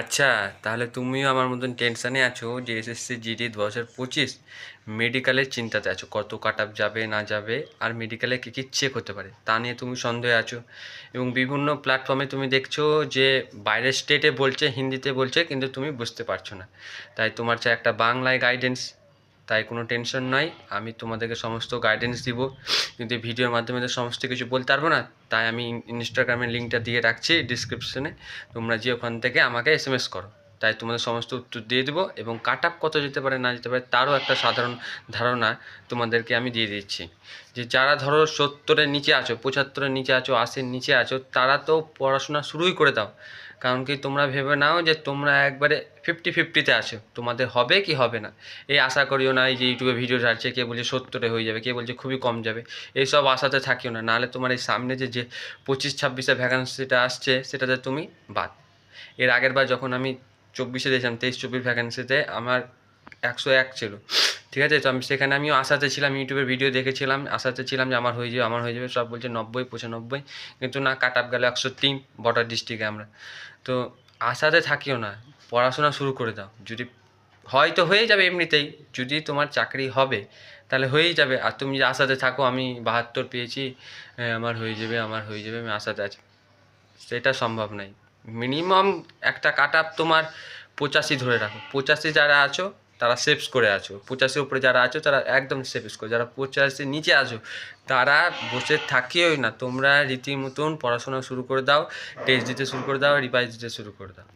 আচ্ছা, তাহলে তুমিও আমার মতন টেনশানে আছো যে এসএসসি জিডি 2025 মেডিকেলের চিন্তাতে আছো, কত কাট অফ যাবে না যাবে, আর মেডিকেলে কী কী চেক হতে পারে তা নিয়ে তুমি সন্দেহে আছো। এবং বিভিন্ন প্ল্যাটফর্মে তুমি দেখছো যে বাইরের স্টেটে বলছে, হিন্দিতে বলছে, কিন্তু তুমি বুঝতে পারছো না। তাই তোমার চাই একটা বাংলায় গাইডেন্স। তাই কোনো টেনশন নাই, আমি তোমাদেরকে সমস্ত গাইডেন্স দিব, কিন্তু ভিডিওর মাধ্যমে তো সমস্ত কিছু বলতে পারবো না। তাই আমি ইনস্টাগ্রামের লিঙ্কটা দিয়ে রাখছি ডিসক্রিপশনে, তোমরা যে ওখান থেকে আমাকে এসএমএস করো, তাই তোমাদের সমস্ত উত্তর দিয়ে দেবো। এবং কাট আপ কত যেতে পারে না যেতে পারে তারও একটা সাধারণ ধারণা তোমাদেরকে আমি দিয়ে দিচ্ছি। যে যারা ধরো 70-এর নিচে আছো, 75-এর নিচে আছো, 80-এর নিচে আছো, তারা তো পড়াশোনা শুরুই করে দাও। কারণ কি, তোমরা ভেবে নাও যে তোমরা একবারে 50-50-তে আছো, তোমাদের হবে কি হবে না। এই আশা করিও না, এই যে ইউটিউবে ভিডিও ছাড়ছে, কে বলছে 70-এ হয়ে যাবে, কে বলছে খুবই কম যাবে, এইসব আশাতে থাকিও না। নাহলে তোমার এই সামনে যে 25-26-এ ভ্যাকান্সিটা আসছে, সেটাতে তুমি বাদ। এর আগের বার যখন আমি 24-এ দিয়েছিলাম, 23-24 ভ্যাকান্সিতে আমার 101 ছিল, ঠিক আছে। তো সেখানে আমিও আশাতে ছিলাম, ইউটিউবের ভিডিও দেখেছিলাম, আশাতে ছিলাম যে আমার হয়ে যাবে, আমার হয়ে যাবে। সব বলছে 90-95, কিন্তু না, কাট আপ গেল 103 বর্ডার ডিস্ট্রিক্টে আমরা। তো আশাতে থাকিও না, পড়াশোনা শুরু করে দাও। যদি হয়তো হয়ে যাবে এমনিতেই, যদি তোমার চাকরি হবে তাহলে হয়েই যাবে। আর তুমি যে আশাতে থাকো আমি 72 পেয়েছি, আমার হয়ে যাবে, আমার হয়ে যাবে, আমি আশাতে আছি, সেটা সম্ভব নয়। মিনিমাম একটা কাট আপ তোমার 85 ধরে রাখো। 85 যারা আছো তারা সেভস করে আছো, 85 উপরে যারা আছো তারা একদম সেভস করে, যারা 85 নিচে আছো তারা বসে থাকিওই না, তোমরা রীতিমতন পড়াশোনা শুরু করে দাও, টেস্ট দিতে শুরু করে দাও, রিভাইজ দিতে শুরু করে দাও।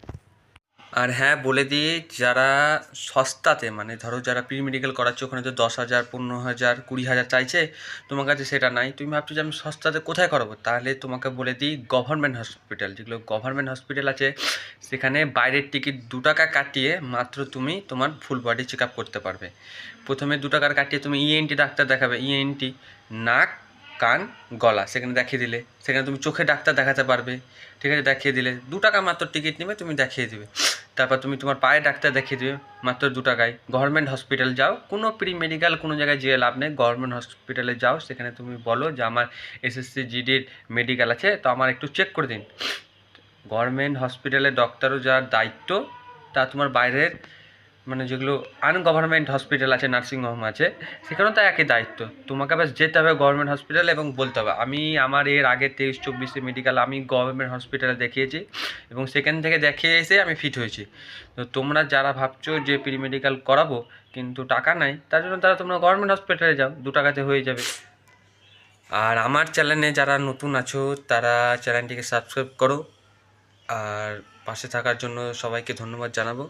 আর হ্যাঁ, বলে দিই, যারা সস্তাতে, মানে ধরো যারা প্রি মেডিকেল করাচ্ছে, ওখানে তো 10,000, 15,000, 20,000 চাইছে, তোমার কাছে সেটা নাই, তুমি ভাবছো যে আমি সস্তাতে কোথায় করাবো, তাহলে তোমাকে বলে দিই গভর্নমেন্ট হসপিটাল, যেগুলো গভর্নমেন্ট হসপিটাল আছে, সেখানে বাইরের টিকিট 2 টাকা কাটিয়ে মাত্র তুমি তোমার ফুল বডি চেক আপ করতে পারবে। প্রথমে 2 টাকার কাটিয়ে তুমি ইএনটি ডাক্তার দেখাবে, ইএনটি নাক, কান, গলা, সেখানে দেখিয়ে দিলে, সেখানে তুমি চোখে ডাক্তার দেখাতে পারবে, ঠিক আছে, দেখিয়ে দিলে 2 টাকা মাত্র টিকিট নেবে, তুমি দেখিয়ে দিবে। তারপর তুমি তোমার পায়ে ডাক্তার দেখিয়ে দেবে মাত্র 2 টাকায়। গভর্নমেন্ট হসপিটাল যাও, কোনো প্রি মেডিকেল কোনো জায়গায় যেয়ে লাভ নেই, গভর্নমেন্ট হসপিটালে যাও, সেখানে তুমি বলো যে আমার এসএসসি জিডির মেডিকেল আছে, তো আমার একটু চেক করে দিন। গভর্নমেন্ট হসপিটালে ডক্টরও যার দায়িত্ব, তা তোমার বাইরের মানে যেগুলো আনগভর্নমেন্ট হসপিটাল আছে, নার্সিংহোম আছে, সেখানেও তো একই দায়িত্ব। তোমাকে ব্যাস যেতে হবে গভর্নমেন্ট হসপিটালে এবং বলতে হবে আমি আমার এর আগে 23-24 মেডিকেল আমি গভর্নমেন্ট হসপিটালে দেখিয়েছি, এবং সেখান থেকে দেখিয়ে এসে আমি ফিট হয়েছি। তো তোমরা যারা ভাবছো যে প্রি মেডিকেল করাবো কিন্তু টাকা নাই, তার জন্য তোমরা গভর্নমেন্ট হসপিটালে যাও, 2 টাকাতে হয়ে যাবে। আর আমার চ্যানেলে যারা নতুন আছো তারা চ্যানেলটিকে সাবস্ক্রাইব করো, আর পাশে থাকার জন্য সবাইকে ধন্যবাদ জানাবো।